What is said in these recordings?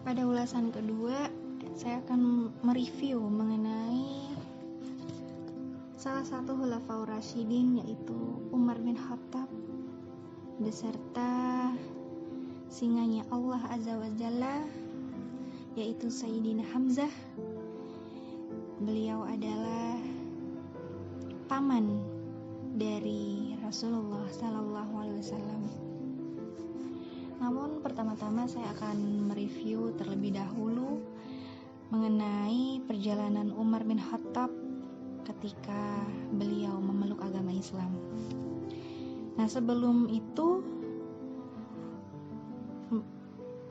Pada ulasan kedua, saya akan mereview mengenai salah satu khulafaur rasyidin, yaitu Umar bin Khattab beserta singanya Allah Azza wa Jalla, yaitu Sayyidina Hamzah. Beliau adalah paman dari Rasulullah Sallallahu Alaihi Wasallam. Namun pertama-tama saya akan mereview terlebih dahulu mengenai perjalanan Umar bin Khattab ketika beliau memeluk agama Islam. Nah, sebelum itu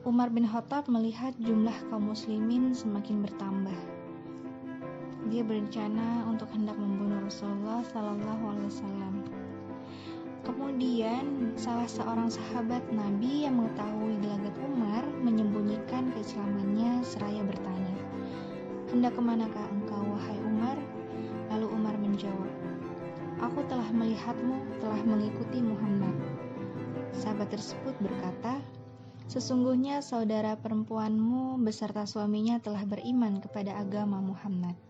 Umar bin Khattab melihat jumlah kaum muslimin semakin bertambah. Dia berencana untuk hendak membunuh Rasulullah Sallallahu Alaihi Wasallam. Kemudian salah seorang sahabat Nabi yang mengetahui gelagat Umar menyembunyikan keislamannya seraya bertanya, "Hendak kemanakah engkau, wahai Umar?" Lalu Umar menjawab, "Aku telah melihatmu telah mengikuti Muhammad." Sahabat tersebut berkata, "Sesungguhnya saudara perempuanmu beserta suaminya telah beriman kepada agama Muhammad."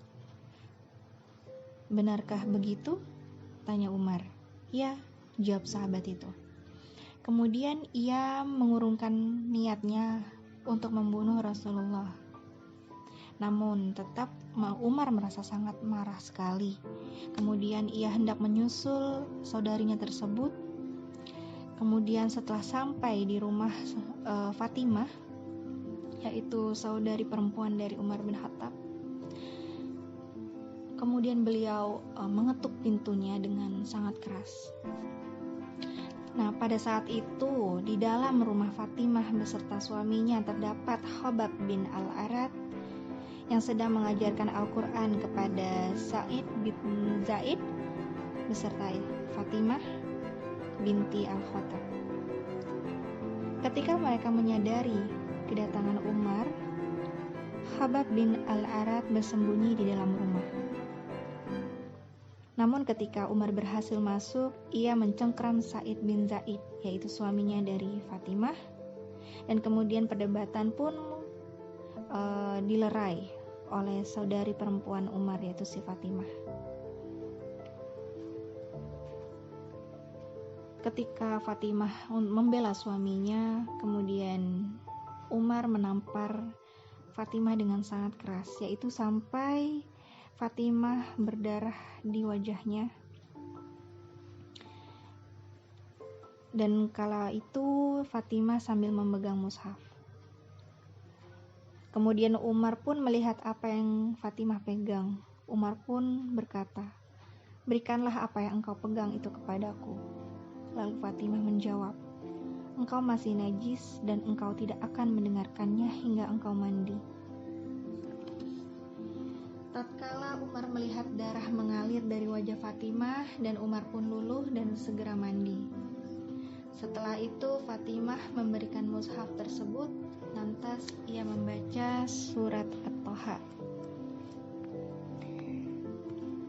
"Benarkah begitu?" tanya Umar. "Ya," jawab sahabat itu. Kemudian ia mengurungkan niatnya untuk membunuh Rasulullah. Namun tetap Umar merasa sangat marah sekali. Kemudian ia hendak menyusul saudarinya tersebut. Kemudian setelah sampai di rumah Fatimah, yaitu saudari perempuan dari Umar bin Khattab, kemudian beliau mengetuk pintunya dengan sangat keras. Nah, pada saat itu di dalam rumah Fatimah beserta suaminya terdapat Khabbab bin Al-Arat yang sedang mengajarkan Al-Quran kepada Sa'id bin Zaid beserta Fatimah binti Al-Khattab. Ketika mereka menyadari kedatangan Umar, Khabbab bin Al-Arat bersembunyi di dalam rumah. Namun ketika Umar berhasil masuk, ia mencengkram Sa'id bin Zaid, yaitu suaminya dari Fatimah, dan kemudian perdebatan pun dilerai oleh saudari perempuan Umar, yaitu si Fatimah. Ketika Fatimah membela suaminya, kemudian Umar menampar Fatimah dengan sangat keras, yaitu sampai Fatimah berdarah di wajahnya. Dan kala itu Fatimah sambil memegang mushaf. Kemudian Umar pun melihat apa yang Fatimah pegang. Umar pun berkata, "Berikanlah apa yang engkau pegang itu kepadaku." Lalu Fatimah menjawab, "Engkau masih najis dan engkau tidak akan mendengarkannya hingga engkau mandi." Tatkala Umar melihat darah mengalir dari wajah Fatimah, dan Umar pun luluh dan segera mandi. Setelah itu Fatimah memberikan mushaf tersebut, lantas ia membaca surat At-Taha,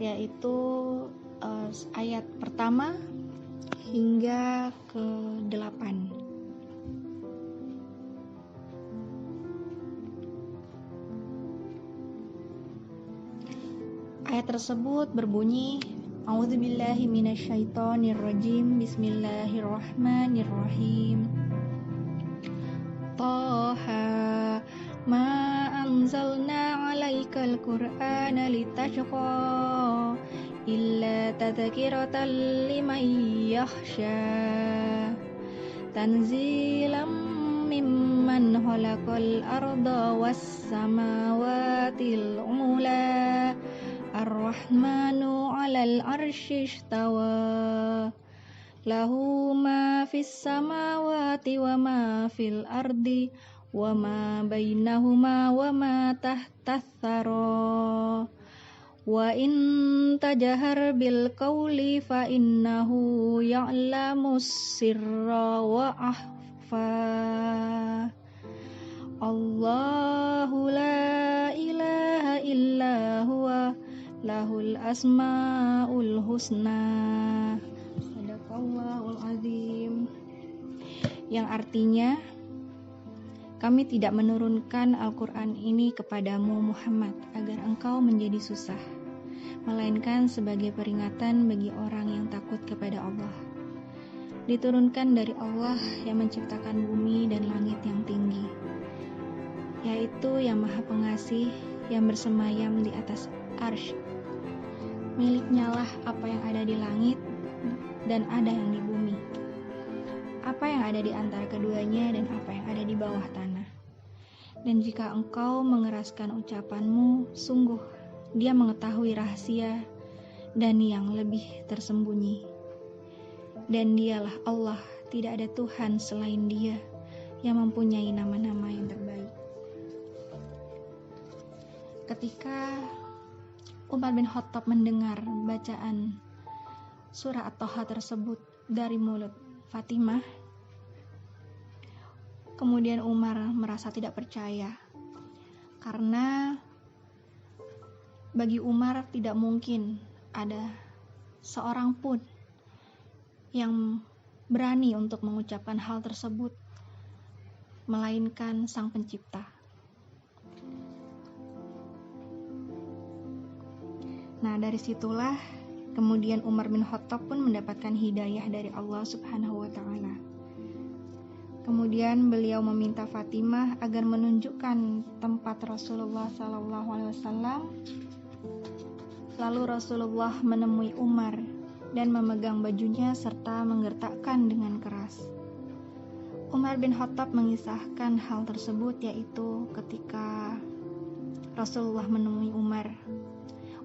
yaitu ayat pertama hingga ke-8. Ayat tersebut berbunyi, "A'udzubillahi minasyaitonirrajim. Bismillahirrahmanirrahim. Taha ma anzalna 'alaikal Qur'ana litashqa illa tadhkiratan liman yakhsha. Tanzilam mimman khalaqal arda was samawatil 'ula. Ar-Rahmanu 'alal 'arsy istawa. Lahu ma fis samawati wa ma fil ardi wa ma bainahuma wa ma tahtas tsara. Wa in tajhar bil qawli fa innahu ya'lamus sirra wa akhfa. Allahu la ilaha illa huwa lahul asmaul husna." Sadaqallahul azim. Yang artinya, Kami tidak menurunkan Al-Quran ini kepadamu Muhammad agar engkau menjadi susah, melainkan sebagai peringatan bagi orang yang takut kepada Allah. Diturunkan dari Allah yang menciptakan bumi dan langit yang tinggi, yaitu yang Maha Pengasih yang bersemayam di atas arsy. Miliknya lah apa yang ada di langit dan ada yang di bumi, apa yang ada di antara keduanya dan apa yang ada di bawah tanah. Dan jika engkau mengeraskan ucapanmu, sungguh Dia mengetahui rahasia dan yang lebih tersembunyi. Dan Dialah Allah, tidak ada Tuhan selain Dia yang mempunyai nama-nama yang terbaik. Ketika Umar bin Khattab mendengar bacaan surah At-Taha tersebut dari mulut Fatimah, kemudian Umar merasa tidak percaya, karena bagi Umar tidak mungkin ada seorang pun yang berani untuk mengucapkan hal tersebut, melainkan Sang Pencipta. Nah, dari situlah kemudian Umar bin Khattab pun mendapatkan hidayah dari Allah Subhanahu wa Ta'ala. Kemudian beliau meminta Fatimah agar menunjukkan tempat Rasulullah SAW. Lalu Rasulullah menemui Umar dan memegang bajunya serta menggertakkan dengan keras. Umar bin Khattab mengisahkan hal tersebut, yaitu ketika Rasulullah menemui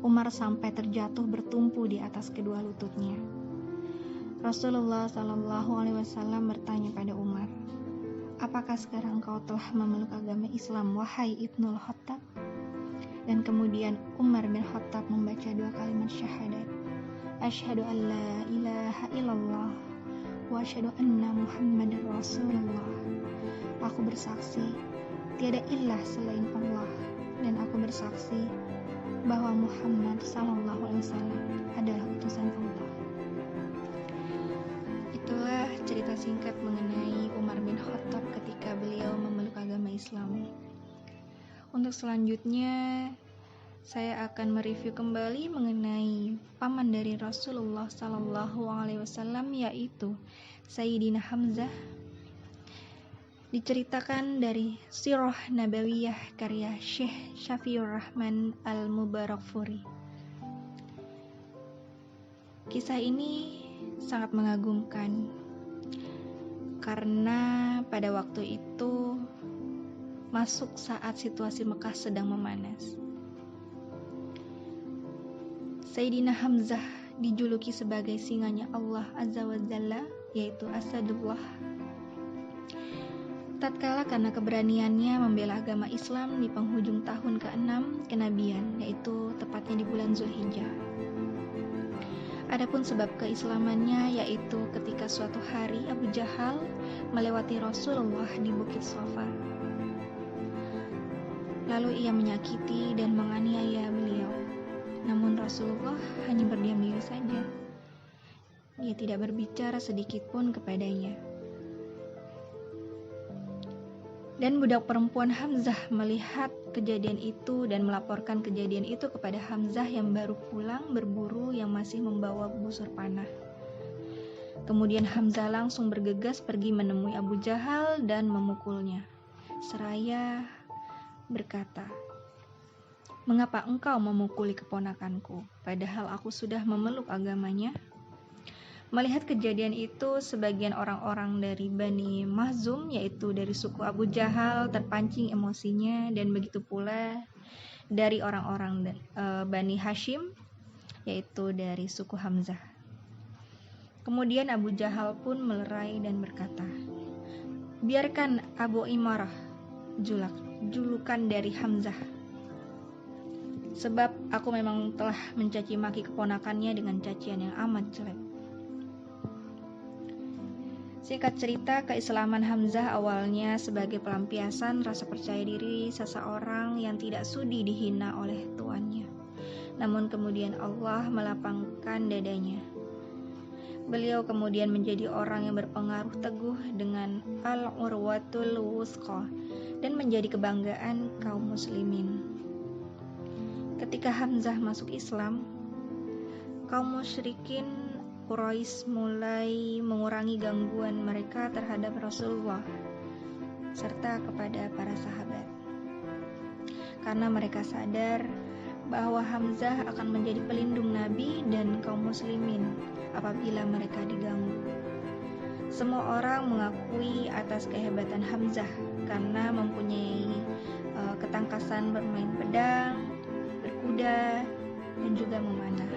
Umar sampai terjatuh bertumpu di atas kedua lututnya. Rasulullah SAW bertanya pada Umar, "Apakah sekarang engkau telah memeluk agama Islam, wahai Ibnul Khattab?" Dan kemudian Umar bin Khattab membaca 2 kalimat syahadat, "Asyhadu an la ilaha illallah wa asyhadu anna Muhammadar Rasulullah." Aku bersaksi tiada ilah selain Allah, dan aku bersaksi bahwa Muhammad SAW adalah utusan Allah. Itulah cerita singkat mengenai Umar bin Khattab ketika beliau memeluk agama Islam. Untuk selanjutnya, saya akan mereview kembali mengenai paman dari Rasulullah SAW, yaitu Sayyidina Hamzah. Diceritakan dari Sirah Nabawiyah karya Syekh Syafiur Rahman Al-Mubarakfuri. Kisah ini sangat mengagumkan karena pada waktu itu masuk saat situasi Mekah sedang memanas. Sayyidina Hamzah dijuluki sebagai singanya Allah Azza wa Jalla, yaitu Asadullah. Tatkala karena keberaniannya membela agama Islam di penghujung tahun ke-6 kenabian, yaitu tepatnya di bulan Zulhijjah. Adapun sebab keislamannya yaitu ketika suatu hari Abu Jahal melewati Rasulullah di Bukit Shafa. Lalu ia menyakiti dan menganiaya beliau. Namun Rasulullah hanya berdiam diri saja. Ia tidak berbicara sedikit pun kepadanya. Dan budak perempuan Hamzah melihat kejadian itu dan melaporkan kejadian itu kepada Hamzah yang baru pulang berburu yang masih membawa busur panah. Kemudian Hamzah langsung bergegas pergi menemui Abu Jahal dan memukulnya, seraya berkata, "Mengapa engkau memukuli keponakanku, padahal aku sudah memeluk agamanya?" Melihat kejadian itu, sebagian orang-orang dari Bani Makhzum, yaitu dari suku Abu Jahal, terpancing emosinya, dan begitu pula dari orang-orang Bani Hashim, yaitu dari suku Hamzah. Kemudian Abu Jahal pun melerai dan berkata, "Biarkan Abu Imarah, julukan dari Hamzah, sebab aku memang telah mencaci maki keponakannya dengan cacian yang amat jelek." Singkat cerita, keislaman Hamzah awalnya sebagai pelampiasan rasa percaya diri seseorang yang tidak sudi dihina oleh tuannya. Namun kemudian Allah melapangkan dadanya. Beliau kemudian menjadi orang yang berpengaruh teguh dengan Al-Urwatul Wusqa, dan menjadi kebanggaan kaum muslimin. Ketika Hamzah masuk Islam, kaum musyrikin Quraisy mulai mengurangi gangguan mereka terhadap Rasulullah serta kepada para sahabat. Karena mereka sadar bahwa Hamzah akan menjadi pelindung Nabi dan kaum muslimin apabila mereka diganggu. Semua orang mengakui atas kehebatan Hamzah karena mempunyai ketangkasan bermain pedang, berkuda, dan juga memanah.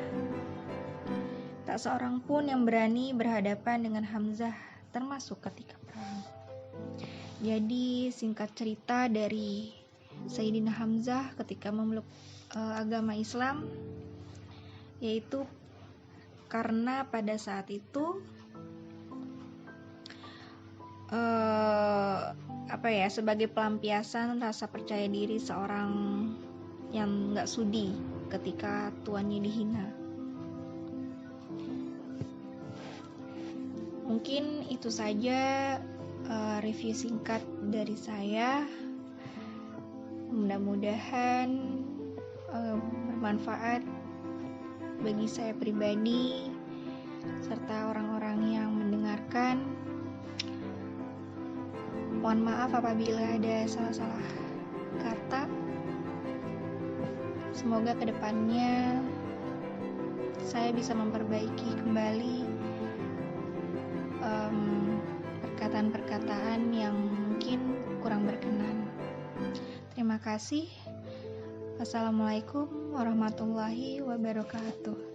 Tak seorang pun yang berani berhadapan dengan Hamzah, termasuk ketika perang. Jadi singkat cerita dari Sayyidina Hamzah ketika memeluk agama Islam, yaitu karena pada saat itu sebagai pelampiasan rasa percaya diri seorang yang gak sudi ketika tuannya dihina. Mungkin itu saja review singkat dari saya. Mudah-mudahan bermanfaat bagi saya pribadi serta orang-orang yang mendengarkan. Mohon maaf apabila ada salah-salah kata. Semoga kedepannya saya bisa memperbaiki kembali perkataan-perkataan yang mungkin kurang berkenan. Terima kasih. Wassalamualaikum warahmatullahi wabarakatuh.